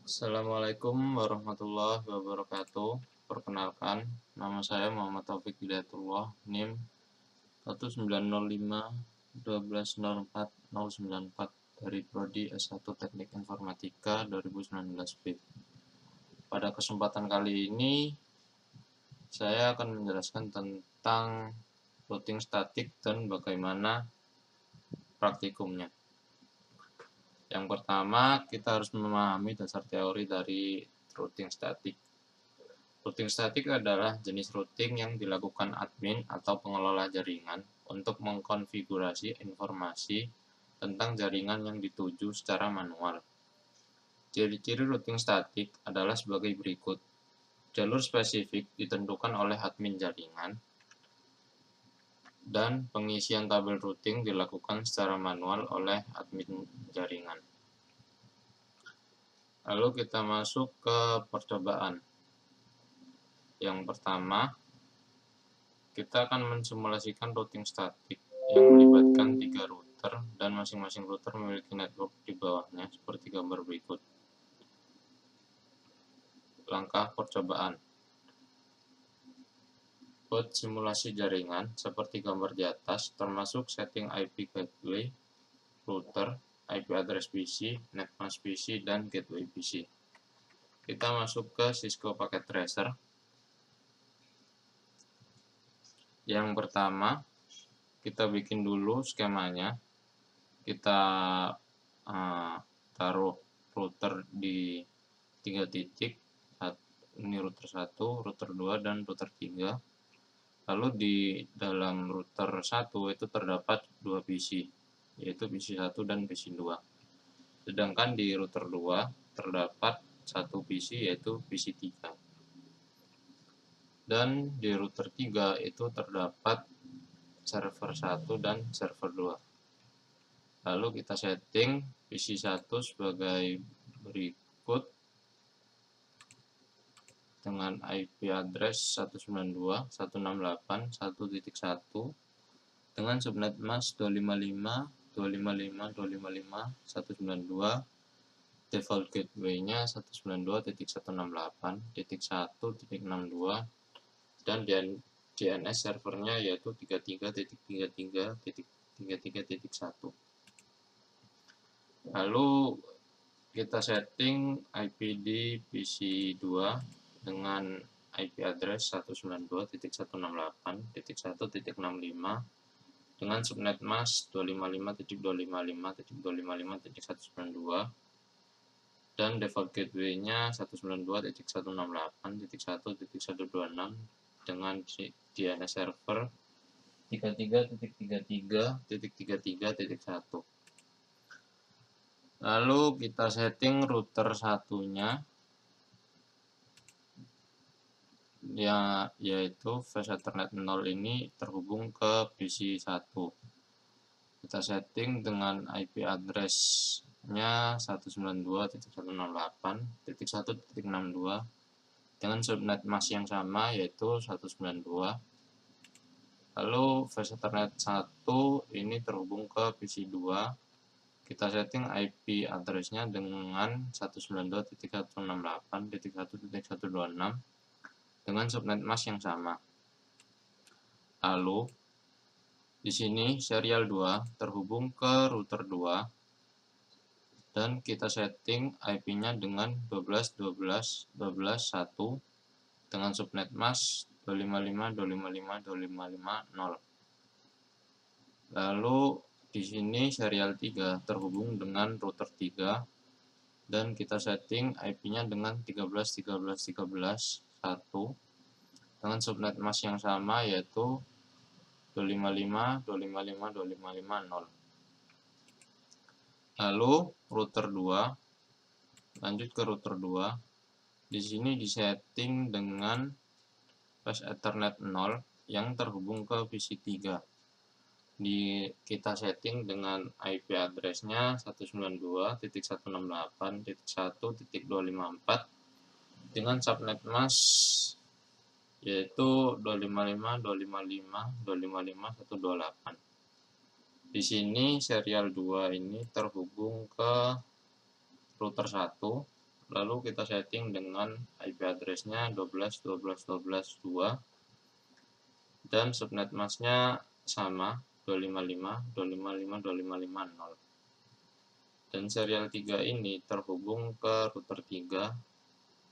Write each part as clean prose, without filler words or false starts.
Assalamualaikum warahmatullahi wabarakatuh. Perkenalkan, nama saya Muhammad Taufik Hidayatullah, NIM 19051214094 dari Prodi S1 Teknik Informatika 2019 B. Pada kesempatan kali ini, saya akan menjelaskan tentang routing statik dan bagaimana praktikumnya. Yang pertama, kita harus memahami dasar teori dari routing statik. Routing statik adalah jenis routing yang dilakukan admin atau pengelola jaringan untuk mengkonfigurasi informasi tentang jaringan yang dituju secara manual. Ciri-ciri routing statik adalah sebagai berikut. Jalur spesifik ditentukan oleh admin jaringan, dan pengisian tabel routing dilakukan secara manual oleh admin jaringan. Lalu kita masuk ke percobaan. Yang pertama, kita akan mensimulasikan routing statik yang melibatkan 3 router dan masing-masing router memiliki network di bawahnya seperti gambar berikut. Langkah percobaan. Buat simulasi jaringan seperti gambar di atas, termasuk setting IP gateway, router, IP address PC, netmask PC, dan gateway PC. Kita masuk ke Cisco Packet Tracer. Yang pertama, kita bikin dulu skemanya. Kita taruh router di 3 titik. Ini router 1, router 2, dan router 3. Lalu di dalam router 1 itu terdapat 2 PC, yaitu PC 1 dan PC 2. Sedangkan di router 2 terdapat 1 PC, yaitu PC 3. Dan di router 3 itu terdapat server 1 dan server 2. Lalu kita setting PC 1 sebagai berikut dengan IP address 192.168.1.1 dengan subnet mask 255.255.255.192, default gateway-nya 192.168.1.62, dan DNS servernya yaitu 33.33.33.1. Lalu kita setting IP di PC 2 dengan IP address 192.168.1.65 dengan subnet mask 255.255.255.192 dan default gateway-nya 192.168.1.126 dengan DNS server 33.33.33.1. Lalu kita setting router satunya, yaitu Flash Ethernet 0 ini terhubung ke PC 1. Kita setting dengan IP address-nya 192.168.1.62 dengan subnet mask yang sama yaitu 192. Lalu Flash Ethernet 1 ini terhubung ke PC 2. Kita setting IP address-nya dengan 192.168.1.126 dengan subnet mask yang sama. Lalu di sini serial 2 terhubung ke router 2 dan kita setting IP-nya dengan 12.12.12.1 dengan subnet mask 255.255.255.0. Lalu di sini serial 3 terhubung dengan router 3 dan kita setting IP-nya dengan 13.13.13.1 dengan subnet mask yang sama yaitu 255.255.255.0. Lalu router 2, lanjut ke router 2. Di sini disetting dengan Flash Ethernet 0 yang terhubung ke PC 3. Kita setting dengan IP address-nya 192.168.1.254 dengan subnet mask yaitu 255.255.255.128. Di sini serial 2 ini terhubung ke router 1 lalu kita setting dengan IP address-nya 12.12.12.2 dan subnet mask-nya sama 255.255.255.0. Dan serial 3 ini terhubung ke router 3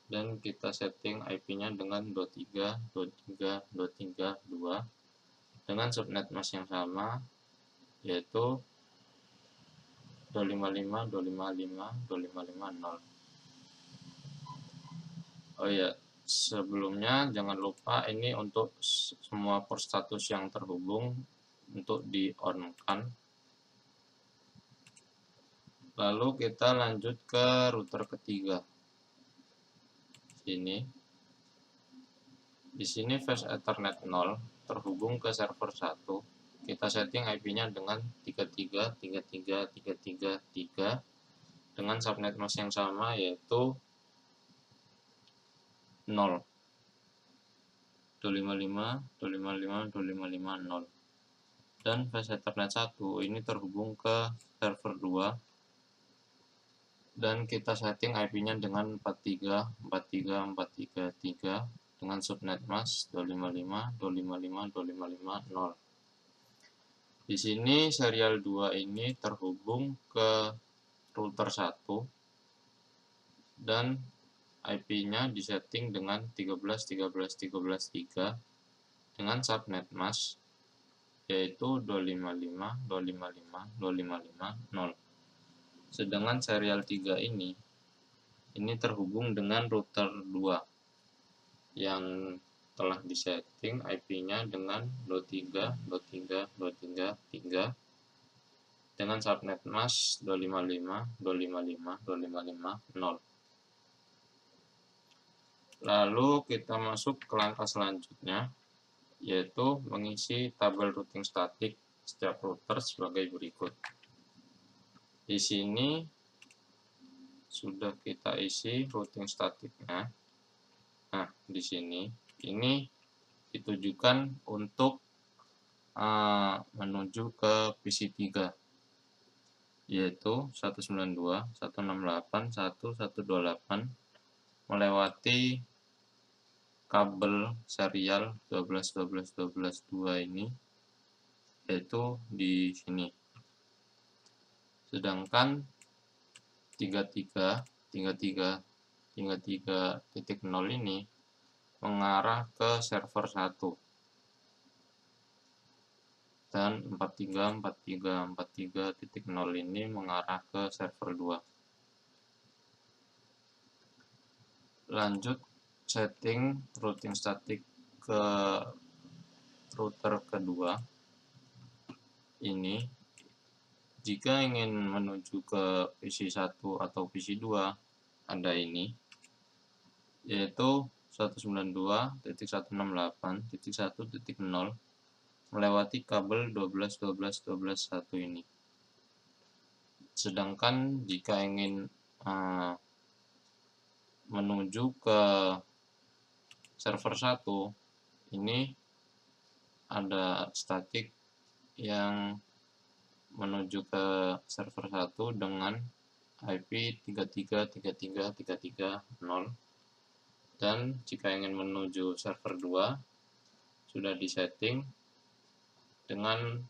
dan kita setting IP-nya dengan 23.23.23.2 dengan subnet mask yang sama, yaitu 255.255.255.0. Oh ya, sebelumnya jangan lupa ini untuk semua port status yang terhubung untuk di on-kan. Lalu kita lanjut ke router ketiga. Di sini fast Ethernet 0 terhubung ke server 1. Kita setting IP-nya dengan 33.33.33.3 dengan subnet mask yang sama, yaitu 0 255.255.255.0. Dan fast Ethernet 1 ini terhubung ke server 2 dan kita setting IP-nya dengan 43.43.43.3 dengan subnet mask 255.255.255.0. Di sini serial 2 ini terhubung ke router 1 dan IP-nya disetting dengan 13.13.13.3 dengan subnet mask yaitu 255.255.255.0. Sedangkan serial 3 ini terhubung dengan router 2 yang telah disetting IP-nya dengan 23.23.23.3 dengan subnet mask 255.255.255.0. Lalu kita masuk ke langkah selanjutnya, yaitu mengisi tabel routing statik setiap router sebagai berikut. Di sini sudah kita isi routing statiknya. Nah, di sini ini ditujukan untuk menuju ke PC3, yaitu 192.168.1.128 melewati kabel serial 12.12.12.2 ini, yaitu di sini. Sedangkan 33.33.33.0 ini mengarah ke server 1 dan 43.43.43.0 ini mengarah ke server 2. Lanjut setting routing statik ke router kedua. Ini jika ingin menuju ke PC1 atau PC2 ada ini, yaitu 192.168.1.0 melewati kabel 12.12.12.1 ini. Sedangkan jika ingin menuju ke server 1 ini ada statik yang menuju ke server 1 dengan IP 33.33.33.0 dan jika ingin menuju server 2 sudah disetting dengan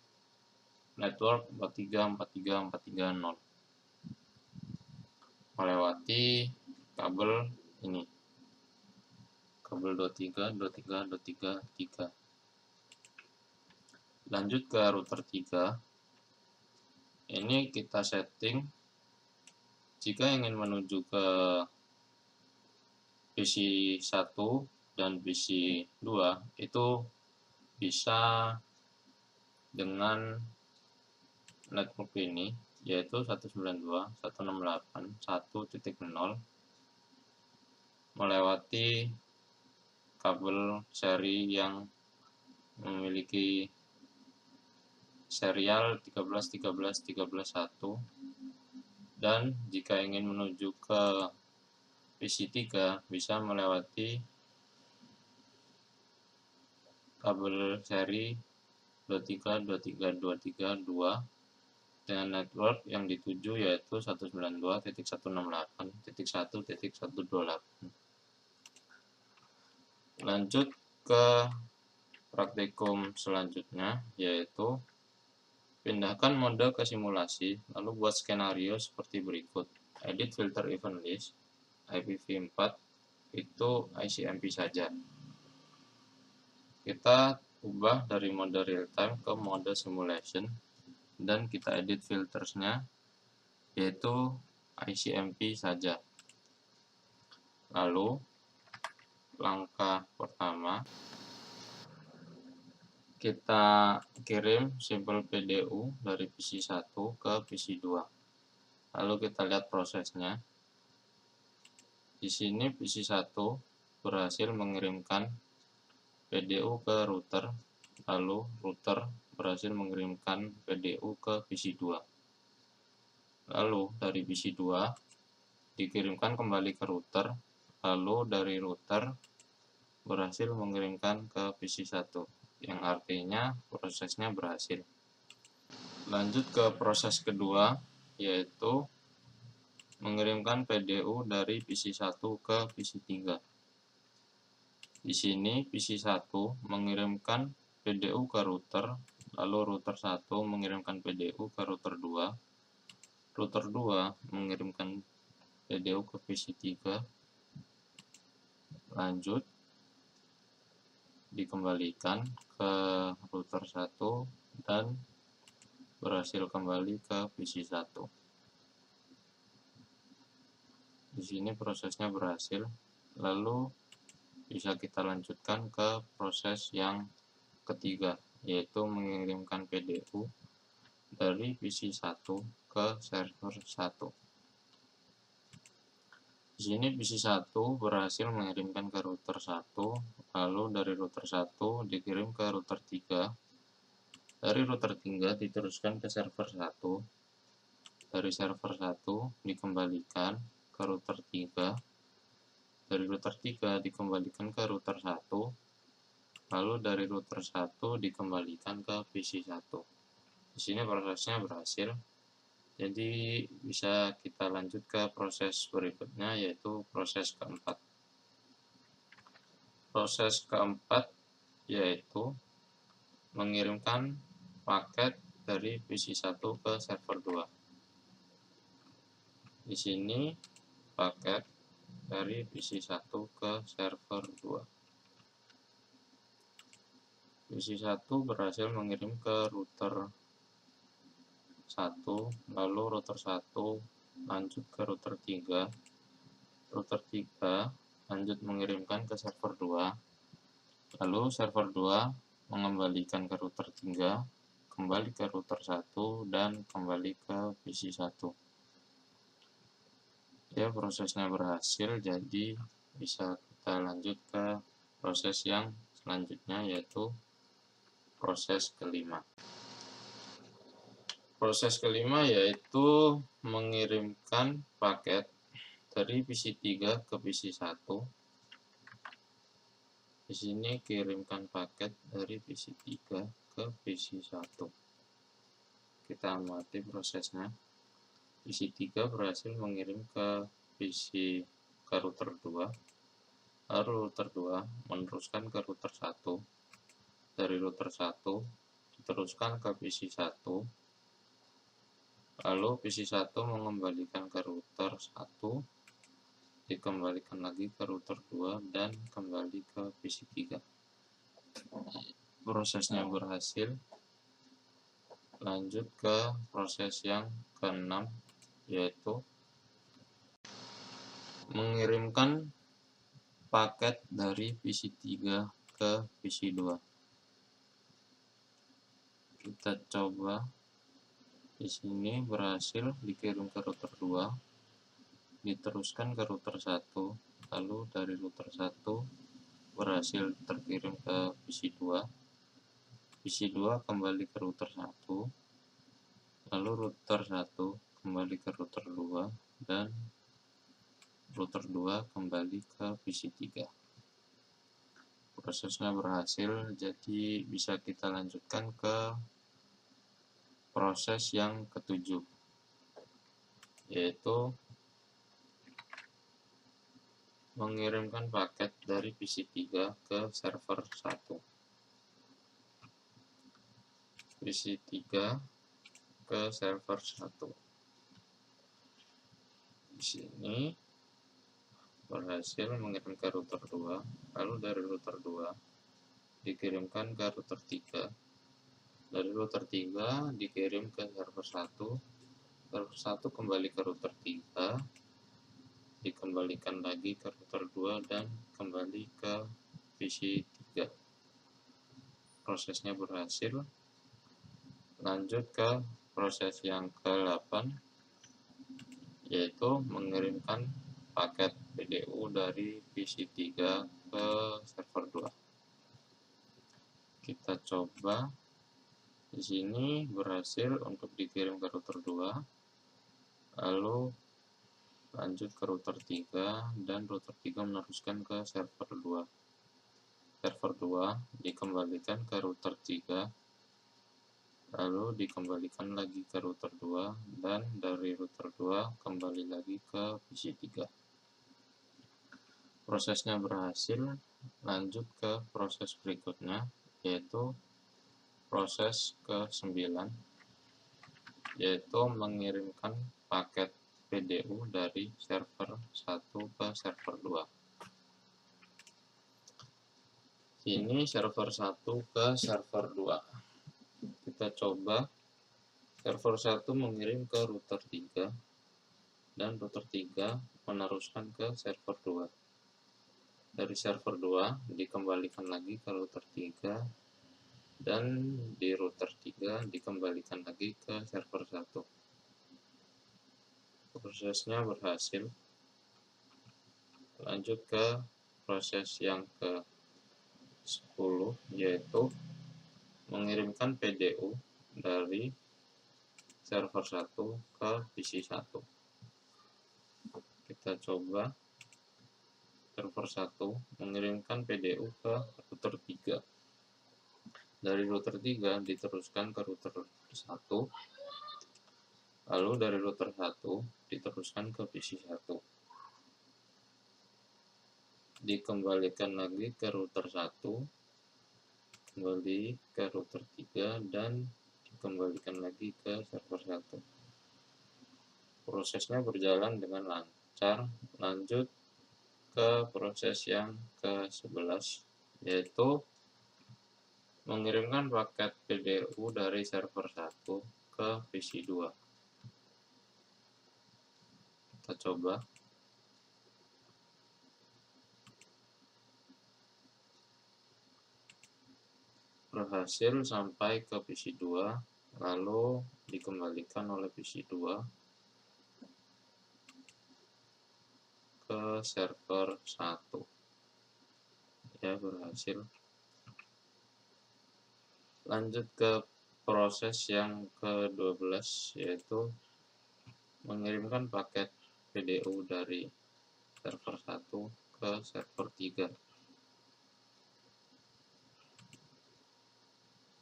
network 43.43.43.0 melewati kabel ini, kabel 23.23.23.3. Lanjut ke router 3. Ini kita setting jika ingin menuju ke PC1 dan PC2 itu bisa dengan network ini, yaitu 192.168.1.0 melewati kabel seri yang memiliki serial 13.13.13.1 dan jika ingin menuju ke PC3 bisa melewati kabel seri 23.23.23.2 dengan network yang dituju yaitu 192.168.1.128. Lanjut ke praktikum selanjutnya, yaitu pindahkan mode ke simulasi, lalu buat skenario seperti berikut. Edit filter event list, IPv4 itu ICMP saja. Kita ubah dari mode real time ke mode simulation, dan kita edit filtersnya yaitu ICMP saja. Lalu langkah pertama, kita kirim sampel PDU dari PC1 ke PC2. Lalu kita lihat prosesnya. Di sini PC1 berhasil mengirimkan PDU ke router, lalu router berhasil mengirimkan PDU ke PC2. Lalu dari PC2 dikirimkan kembali ke router, lalu dari router berhasil mengirimkan ke PC1, yang artinya prosesnya berhasil. Lanjut ke proses kedua, yaitu mengirimkan PDU dari PC1 ke PC3. Di sini PC1 mengirimkan PDU ke router, lalu router 1 mengirimkan PDU ke router 2. Router 2 mengirimkan PDU ke PC3. Lanjut dikembalikan ke router 1 dan berhasil kembali ke PC1. Di sini prosesnya berhasil. Lalu bisa kita lanjutkan ke proses yang ketiga, yaitu mengirimkan PDU dari PC1 ke server 1. Di sini PC1 berhasil mengirimkan ke router 1, lalu dari router 1 dikirim ke router 3. Dari router 3 diteruskan ke server 1. Dari server 1 dikembalikan ke router 3. Dari router 3 dikembalikan ke router 1. Lalu dari router 1 dikembalikan ke PC1. Di sini prosesnya berhasil. Jadi bisa kita lanjut ke proses berikutnya, yaitu proses keempat. Proses keempat yaitu mengirimkan paket dari PC1 ke server 2. Di sini paket dari PC1 ke server 2. PC1 berhasil mengirim ke router 1, lalu router 1 lanjut ke router 3. Router 3 lanjut mengirimkan ke server 2. Lalu server 2 mengembalikan ke router 3, kembali ke router 1 dan kembali ke PC1. Ya, prosesnya berhasil, jadi bisa kita lanjut ke proses yang selanjutnya, yaitu proses kelima. Proses kelima yaitu mengirimkan paket dari PC3 ke PC1. Di sini kirimkan paket dari PC3 ke PC1. Kita amati prosesnya. PC3 berhasil mengirim ke router 2. Lalu router 2 meneruskan ke router 1. Dari router 1 diteruskan ke PC1. Lalu PC1 mengembalikan ke router 1, dikembalikan lagi ke router 2 dan kembali ke PC3. Prosesnya berhasil. Lanjut ke proses yang keenam, yaitu mengirimkan paket dari PC3 ke PC2. Kita coba. Di sini berhasil dikirim ke router 2, diteruskan ke router 1, lalu dari router 1 berhasil terkirim ke PC2. PC2 kembali ke router 1, lalu router 1 kembali ke router 2, dan router 2 kembali ke PC3. Prosesnya berhasil, jadi bisa kita lanjutkan ke proses yang ketujuh, yaitu mengirimkan paket dari PC3 ke server 1. PC3 ke server 1. Di sini berhasil mengirim ke router 2, lalu dari router 2 dikirimkan ke router 3. Dari router 3 dikirim ke server 1. Server 1 kembali ke router 3, dikembalikan lagi ke router 2 dan kembali ke PC 3. Prosesnya berhasil. Lanjut ke proses yang ke-8, yaitu mengirimkan paket PDU dari PC 3 ke server 2. Kita coba. Di sini berhasil untuk dikirim ke router 2, lalu lanjut ke router 3 dan router 3 meneruskan ke server 2. Server 2 dikembalikan ke router 3, lalu dikembalikan lagi ke router 2 dan dari router 2 kembali lagi ke PC 3. Prosesnya berhasil. Lanjut ke proses berikutnya, yaitu proses ke-9, yaitu mengirimkan paket PDU dari server 1 ke server 2. Ini server 1 ke server 2. Kita coba. Server 1 mengirim ke router 3 dan router 3 meneruskan ke server 2. Dari server 2 dikembalikan lagi ke router 3 dan di router 3 dikembalikan lagi ke server 1. Prosesnya berhasil. Lanjut ke proses yang ke-10, yaitu mengirimkan PDU dari server 1 ke PC 1. Kita coba. Server 1 mengirimkan PDU ke router 3. Dari router 3 diteruskan ke router 1, lalu dari router 1 diteruskan ke PC 1. Dikembalikan lagi ke router 1, kembali ke router 3 dan dikembalikan lagi ke server 1. Prosesnya berjalan dengan lancar. Lanjut ke proses yang ke-11, yaitu mengirimkan paket PDU dari server 1 ke PC 2. Kita coba. Berhasil sampai ke PC 2, lalu dikembalikan oleh PC 2 ke server 1. Ya, berhasil. Lanjut ke proses yang ke-12, yaitu mengirimkan paket PDU dari server 1 ke server 3.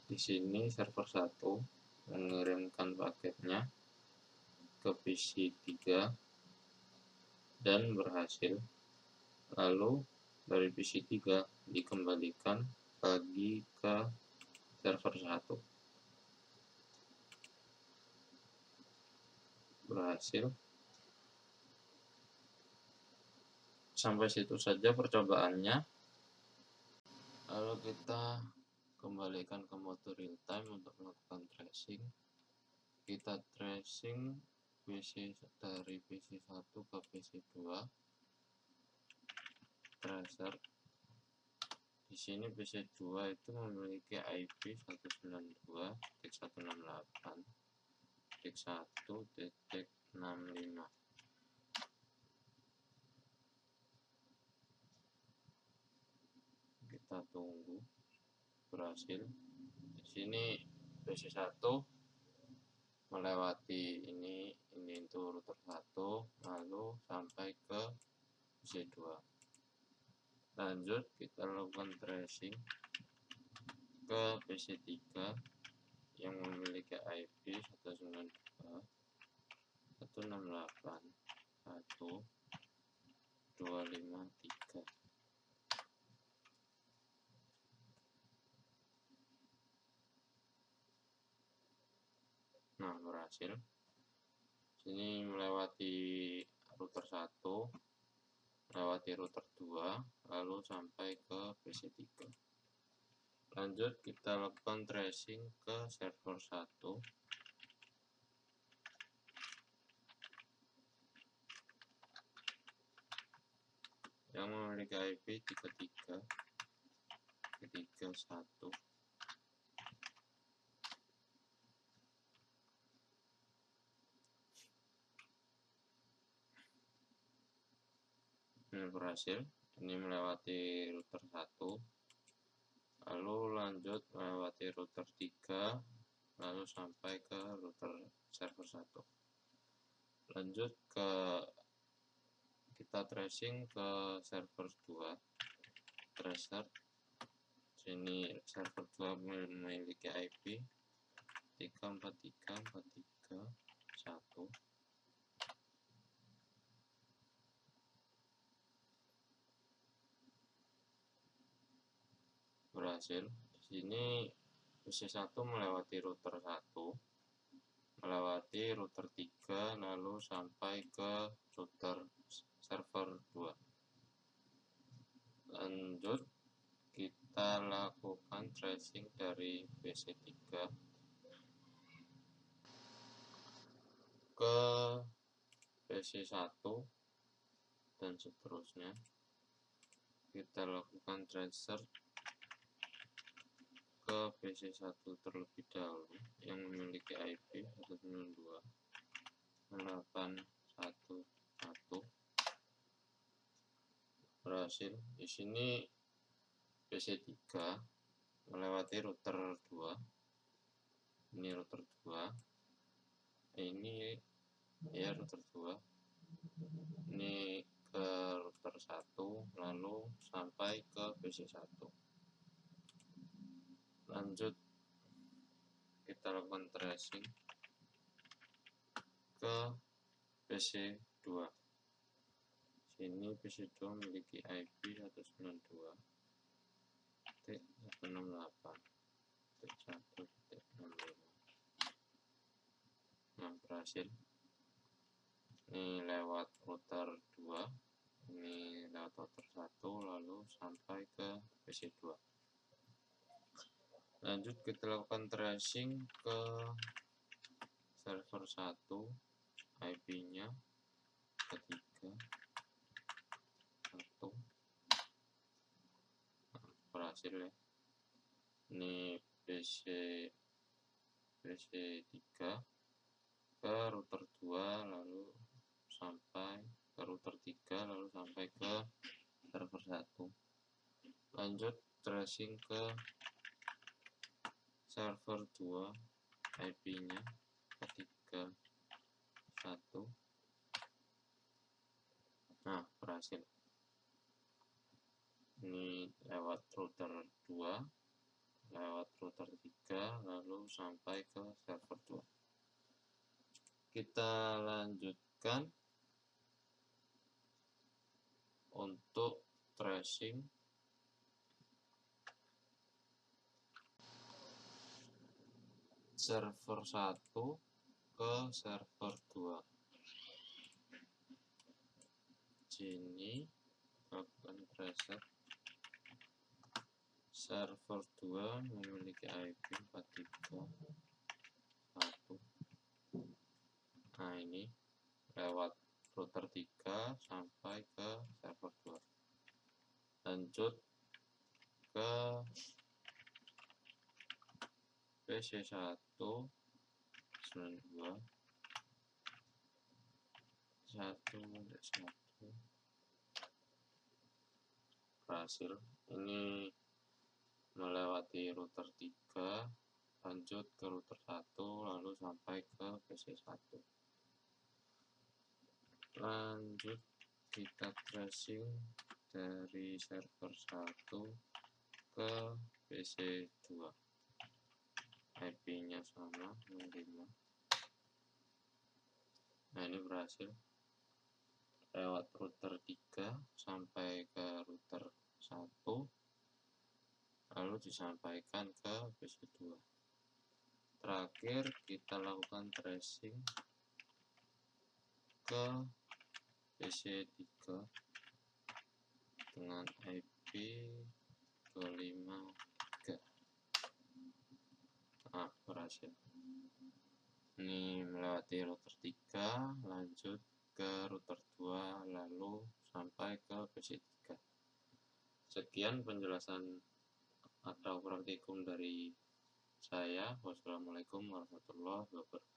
Di sini server 1 mengirimkan paketnya ke PC 3 dan berhasil. Lalu dari PC 3 dikembalikan lagi ke server 1. Berhasil. Sampai situ saja percobaannya. Lalu kita kembalikan ke mode real time untuk melakukan tracing. Kita tracing PC dari PC 1 ke PC 2. Tracer. Di sini PC 2 itu memiliki IP 192.168.1.65. Kita tunggu. Berhasil. Di sini PC 1 melewati ini itu router 1, lalu sampai ke PC 2. Lanjut kita lakukan tracing ke PC 3. yang memiliki IP 192.168.1.253. Nah, berhasil. Sini melewati router 1, melewati router 2, lalu sampai ke PC3. Lanjut kita lakukan tracing ke server 1. Yang memiliki IP 33.31. Ini berhasil. Ini melewati router 1, lalu lanjut melewati router 3, lalu sampai ke router server 1. Lanjut ke kita tracing ke server 2, tracer. Sini server 2 memiliki IP 343.43.1. Berhasil. Di sini PC1 melewati router 1, melewati router 3, lalu sampai ke router server 2. Lanjut kita lakukan tracing dari PC3 ke PC1 dan seterusnya. Kita lakukan tracer ke PC1 terlebih dahulu yang memiliki IP 192.168.1.1. Berhasil. Di sini PC3 melewati router 2. Ini router 2. Ini ya router 2. Ini ke router 1, lalu sampai ke PC1. Lanjut kita lakukan tracing ke PC2. Sini PC2 memiliki IP 192.168.1.65. Nah, berhasil. Ini lewat router 2, ini lewat router 1, lalu sampai ke PC2. Lanjut kita lakukan tracing ke server 1, IP-nya 3.1. Nah, berhasil ya. Ini PC3 ke router 2, lalu sampai ke router 3, lalu sampai ke server 1. Lanjut tracing ke server 2, IP-nya 3.1. Nah, berhasil. Ini lewat router 2, lewat router 3, lalu sampai ke server 2. Kita lanjutkan untuk tracing server 1 ke server 2. Sini lakukan preset. Server 2 memiliki IP 4.3.1. Nah, ini lewat router 3 sampai ke server 2. Lanjut ke PC1 92 1.1. Berhasil. Ini melewati router 3, lanjut ke router 1, lalu sampai ke PC1. Lanjut kita tracing dari server 1 ke PC2. IP-nya sama 65. Nah, ini berhasil lewat router 3 sampai ke router 1, lalu disampaikan ke PC2. Terakhir kita lakukan tracing ke PC3 dengan IP 253. Nah, berhasil. Ini melewati router 3, lanjut ke router 2, lalu sampai ke PC3. Sekian penjelasan atau praktikum dari saya. Wassalamualaikum warahmatullahi wabarakatuh.